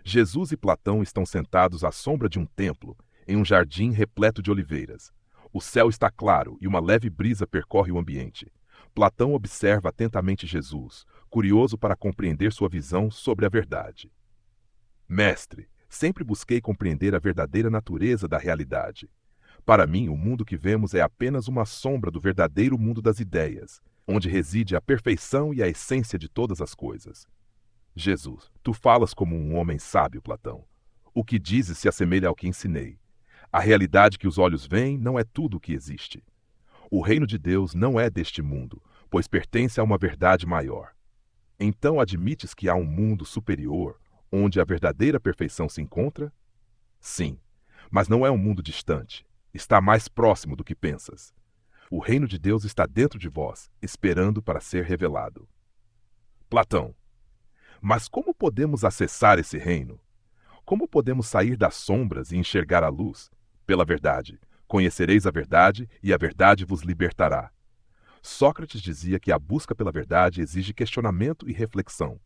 Jesus e Platão estão sentados à sombra de um templo, em um jardim repleto de oliveiras. O céu está claro e uma leve brisa percorre o ambiente. Platão observa atentamente Jesus, curioso para compreender sua visão sobre a verdade. Mestre, sempre busquei compreender a verdadeira natureza da realidade. Para mim, o mundo que vemos é apenas uma sombra do verdadeiro mundo das ideias, onde reside a perfeição e a essência de todas as coisas. Jesus, tu falas como um homem sábio, Platão. O que dizes se assemelha ao que ensinei. A realidade que os olhos veem não é tudo o que existe. O reino de Deus não é deste mundo, pois pertence a uma verdade maior. Então admites que há um mundo superior, onde a verdadeira perfeição se encontra? Sim, mas não é um mundo distante. Está mais próximo do que pensas. O reino de Deus está dentro de vós, esperando para ser revelado. Platão. Mas como podemos acessar esse reino? Como podemos sair das sombras e enxergar a luz? Pela verdade. Conhecereis a verdade, e a verdade vos libertará. Sócrates dizia que a busca pela verdade exige questionamento e reflexão.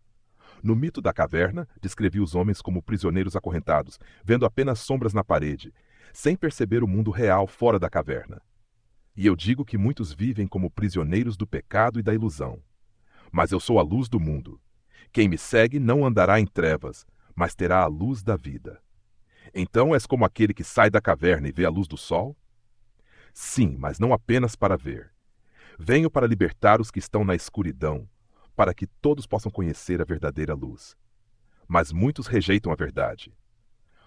No mito da caverna, descrevia os homens como prisioneiros acorrentados, vendo apenas sombras na parede, sem perceber o mundo real fora da caverna. E eu digo que muitos vivem como prisioneiros do pecado e da ilusão. Mas eu sou a luz do mundo. Quem me segue não andará em trevas, mas terá a luz da vida. Então és como aquele que sai da caverna e vê a luz do sol? Sim, mas não apenas para ver. Venho para libertar os que estão na escuridão, para que todos possam conhecer a verdadeira luz. Mas muitos rejeitam a verdade.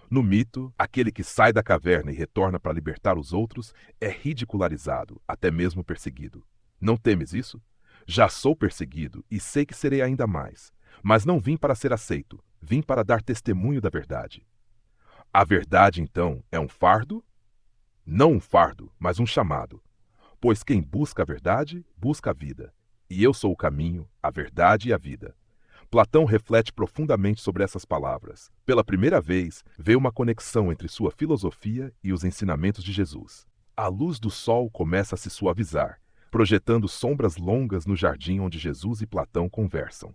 No mito, aquele que sai da caverna e retorna para libertar os outros é ridicularizado, até mesmo perseguido. Não temes isso? Já sou perseguido e sei que serei ainda mais. Mas não vim para ser aceito, vim para dar testemunho da verdade. A verdade, então, é um fardo? Não um fardo, mas um chamado. Pois quem busca a verdade, busca a vida. E eu sou o caminho, a verdade e a vida. Platão reflete profundamente sobre essas palavras. Pela primeira vez, vê uma conexão entre sua filosofia e os ensinamentos de Jesus. A luz do sol começa a se suavizar, projetando sombras longas no jardim onde Jesus e Platão conversam.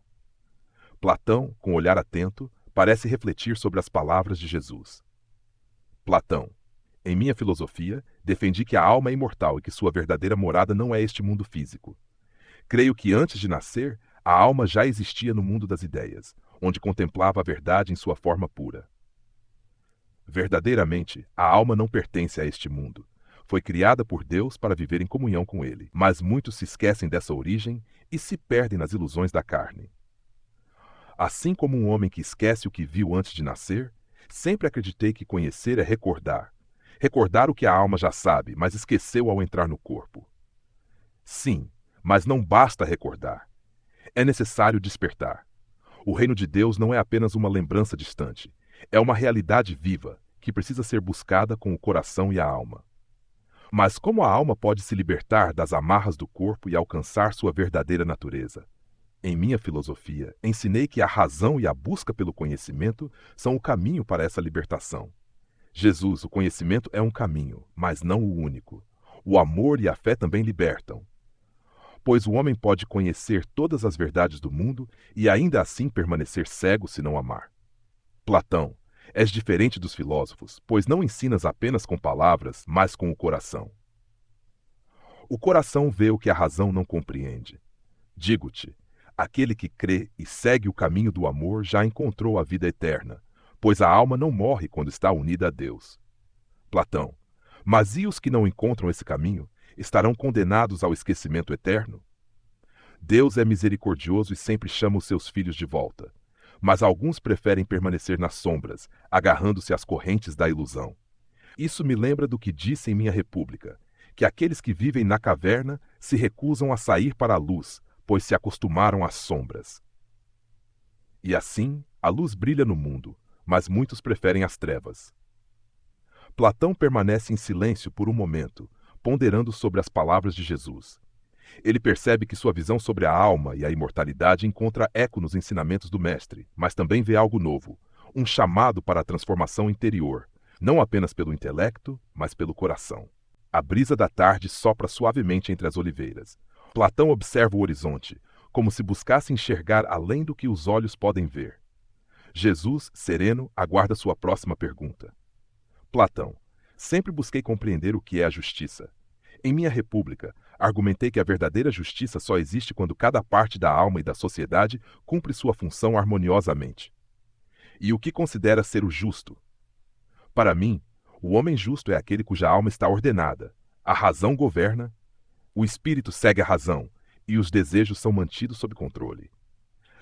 Platão, com olhar atento, parece refletir sobre as palavras de Jesus. Platão. Em minha filosofia, defendi que a alma é imortal e que sua verdadeira morada não é este mundo físico. Creio que antes de nascer, a alma já existia no mundo das ideias, onde contemplava a verdade em sua forma pura. Verdadeiramente, a alma não pertence a este mundo. Foi criada por Deus para viver em comunhão com Ele, mas muitos se esquecem dessa origem e se perdem nas ilusões da carne. Assim como um homem que esquece o que viu antes de nascer, sempre acreditei que conhecer é recordar. Recordar o que a alma já sabe, mas esqueceu ao entrar no corpo. Sim, mas não basta recordar. É necessário despertar. O reino de Deus não é apenas uma lembrança distante. É uma realidade viva, que precisa ser buscada com o coração e a alma. Mas como a alma pode se libertar das amarras do corpo e alcançar sua verdadeira natureza? Em minha filosofia, ensinei que a razão e a busca pelo conhecimento são o caminho para essa libertação. Jesus, o conhecimento é um caminho, mas não o único. O amor e a fé também libertam. Pois o homem pode conhecer todas as verdades do mundo e ainda assim permanecer cego se não amar. Platão, és diferente dos filósofos, pois não ensinas apenas com palavras, mas com o coração. O coração vê o que a razão não compreende. Digo-te, aquele que crê e segue o caminho do amor já encontrou a vida eterna, pois a alma não morre quando está unida a Deus. Platão, mas e os que não encontram esse caminho? Estarão condenados ao esquecimento eterno? Deus é misericordioso e sempre chama os seus filhos de volta. Mas alguns preferem permanecer nas sombras, agarrando-se às correntes da ilusão. Isso me lembra do que disse em minha república, que aqueles que vivem na caverna se recusam a sair para a luz, pois se acostumaram às sombras. E assim, a luz brilha no mundo, mas muitos preferem as trevas. Platão permanece em silêncio por um momento, ponderando sobre as palavras de Jesus. Ele percebe que sua visão sobre a alma e a imortalidade encontra eco nos ensinamentos do Mestre, mas também vê algo novo, um chamado para a transformação interior, não apenas pelo intelecto, mas pelo coração. A brisa da tarde sopra suavemente entre as oliveiras. Platão observa o horizonte, como se buscasse enxergar além do que os olhos podem ver. Jesus, sereno, aguarda sua próxima pergunta. Platão. Sempre busquei compreender o que é a justiça. Em minha república, argumentei que a verdadeira justiça só existe quando cada parte da alma e da sociedade cumpre sua função harmoniosamente. E o que considera ser o justo? Para mim, o homem justo é aquele cuja alma está ordenada, a razão governa, o espírito segue a razão e os desejos são mantidos sob controle.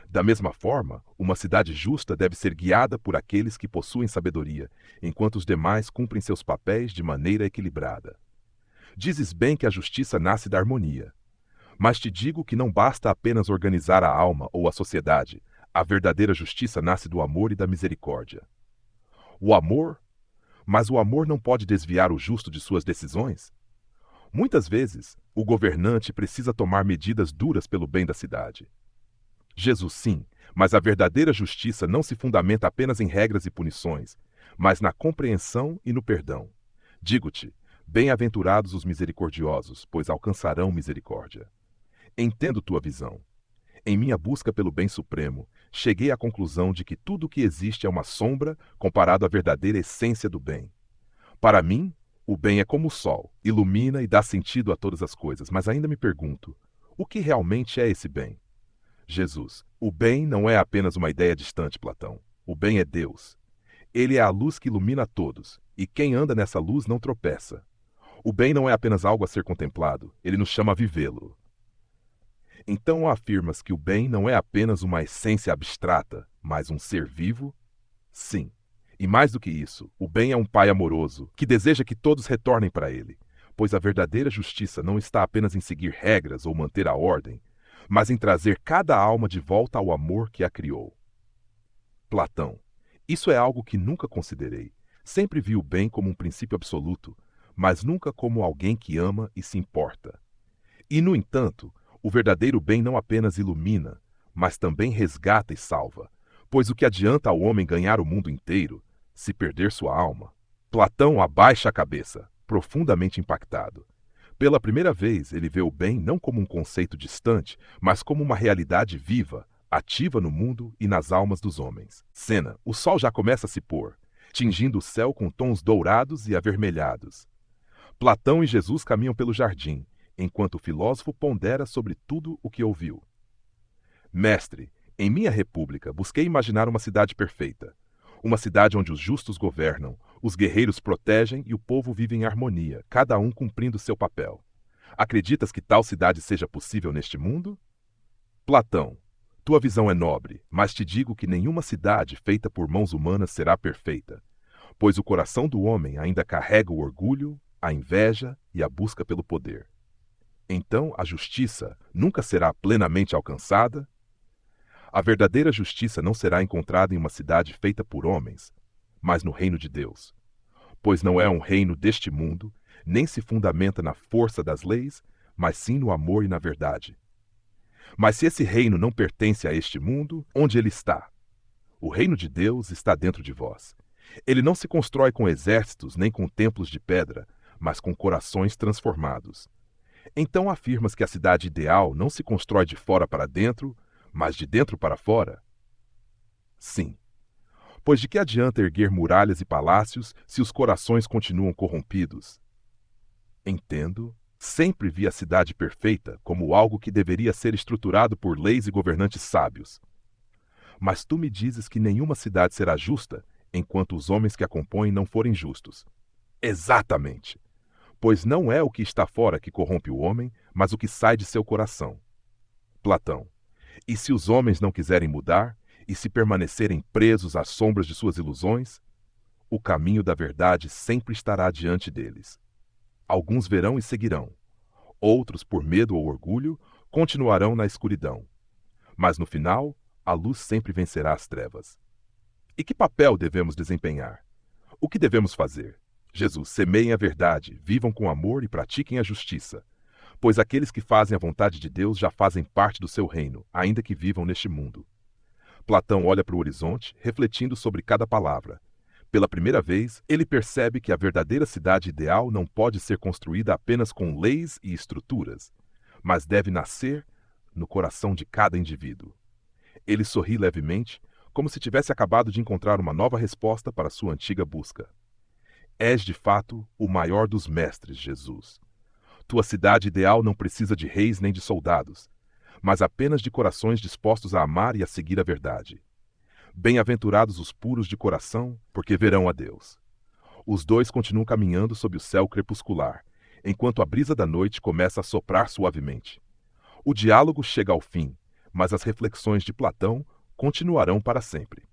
Da mesma forma, uma cidade justa deve ser guiada por aqueles que possuem sabedoria, enquanto os demais cumprem seus papéis de maneira equilibrada. Dizes bem que a justiça nasce da harmonia, mas te digo que não basta apenas organizar a alma ou a sociedade. A verdadeira justiça nasce do amor e da misericórdia. O amor? Mas o amor não pode desviar o justo de suas decisões? Muitas vezes, o governante precisa tomar medidas duras pelo bem da cidade. Jesus sim, mas a verdadeira justiça não se fundamenta apenas em regras e punições, mas na compreensão e no perdão. Digo-te, bem-aventurados os misericordiosos, pois alcançarão misericórdia. Entendo tua visão. Em minha busca pelo bem supremo, cheguei à conclusão de que tudo o que existe é uma sombra comparado à verdadeira essência do bem. Para mim, o bem é como o sol, ilumina e dá sentido a todas as coisas, mas ainda me pergunto, o que realmente é esse bem? Jesus, o bem não é apenas uma ideia distante, Platão. O bem é Deus. Ele é a luz que ilumina a todos, e quem anda nessa luz não tropeça. O bem não é apenas algo a ser contemplado, ele nos chama a vivê-lo. Então afirmas que o bem não é apenas uma essência abstrata, mas um ser vivo? Sim. E mais do que isso, o bem é um pai amoroso, que deseja que todos retornem para ele, pois a verdadeira justiça não está apenas em seguir regras ou manter a ordem, mas em trazer cada alma de volta ao amor que a criou. Platão. Isso é algo que nunca considerei. Sempre vi o bem como um princípio absoluto, mas nunca como alguém que ama e se importa. E, no entanto, o verdadeiro bem não apenas ilumina, mas também resgata e salva, pois o que adianta ao homem ganhar o mundo inteiro, se perder sua alma? Platão abaixa a cabeça, profundamente impactado. Pela primeira vez, ele vê o bem não como um conceito distante, mas como uma realidade viva, ativa no mundo e nas almas dos homens. Cena: o sol já começa a se pôr, tingindo o céu com tons dourados e avermelhados. Platão e Jesus caminham pelo jardim, enquanto o filósofo pondera sobre tudo o que ouviu. Mestre, em minha república busquei imaginar uma cidade perfeita. Uma cidade onde os justos governam, os guerreiros protegem e o povo vive em harmonia, cada um cumprindo seu papel. Acreditas que tal cidade seja possível neste mundo? Platão, tua visão é nobre, mas te digo que nenhuma cidade feita por mãos humanas será perfeita, pois o coração do homem ainda carrega o orgulho, a inveja e a busca pelo poder. Então a justiça nunca será plenamente alcançada? A verdadeira justiça não será encontrada em uma cidade feita por homens, mas no reino de Deus. Pois não é um reino deste mundo, nem se fundamenta na força das leis, mas sim no amor e na verdade. Mas se esse reino não pertence a este mundo, onde ele está? O reino de Deus está dentro de vós. Ele não se constrói com exércitos nem com templos de pedra, mas com corações transformados. Então afirmas que a cidade ideal não se constrói de fora para dentro, mas de dentro para fora? Sim. Pois de que adianta erguer muralhas e palácios se os corações continuam corrompidos? Entendo. Sempre vi a cidade perfeita como algo que deveria ser estruturado por leis e governantes sábios. Mas tu me dizes que nenhuma cidade será justa enquanto os homens que a compõem não forem justos. Exatamente. Pois não é o que está fora que corrompe o homem, mas o que sai de seu coração. Platão. E se os homens não quiserem mudar, e se permanecerem presos às sombras de suas ilusões, o caminho da verdade sempre estará diante deles. Alguns verão e seguirão. Outros, por medo ou orgulho, continuarão na escuridão. Mas no final, a luz sempre vencerá as trevas. E que papel devemos desempenhar? O que devemos fazer? Jesus, semeiem a verdade, vivam com amor e pratiquem a justiça. Pois aqueles que fazem a vontade de Deus já fazem parte do seu reino, ainda que vivam neste mundo. Platão olha para o horizonte, refletindo sobre cada palavra. Pela primeira vez, ele percebe que a verdadeira cidade ideal não pode ser construída apenas com leis e estruturas, mas deve nascer no coração de cada indivíduo. Ele sorri levemente, como se tivesse acabado de encontrar uma nova resposta para sua antiga busca. És, de fato, o maior dos mestres, Jesus. Tua cidade ideal não precisa de reis nem de soldados, mas apenas de corações dispostos a amar e a seguir a verdade. Bem-aventurados os puros de coração, porque verão a Deus. Os dois continuam caminhando sob o céu crepuscular, enquanto a brisa da noite começa a soprar suavemente. O diálogo chega ao fim, mas as reflexões de Platão continuarão para sempre.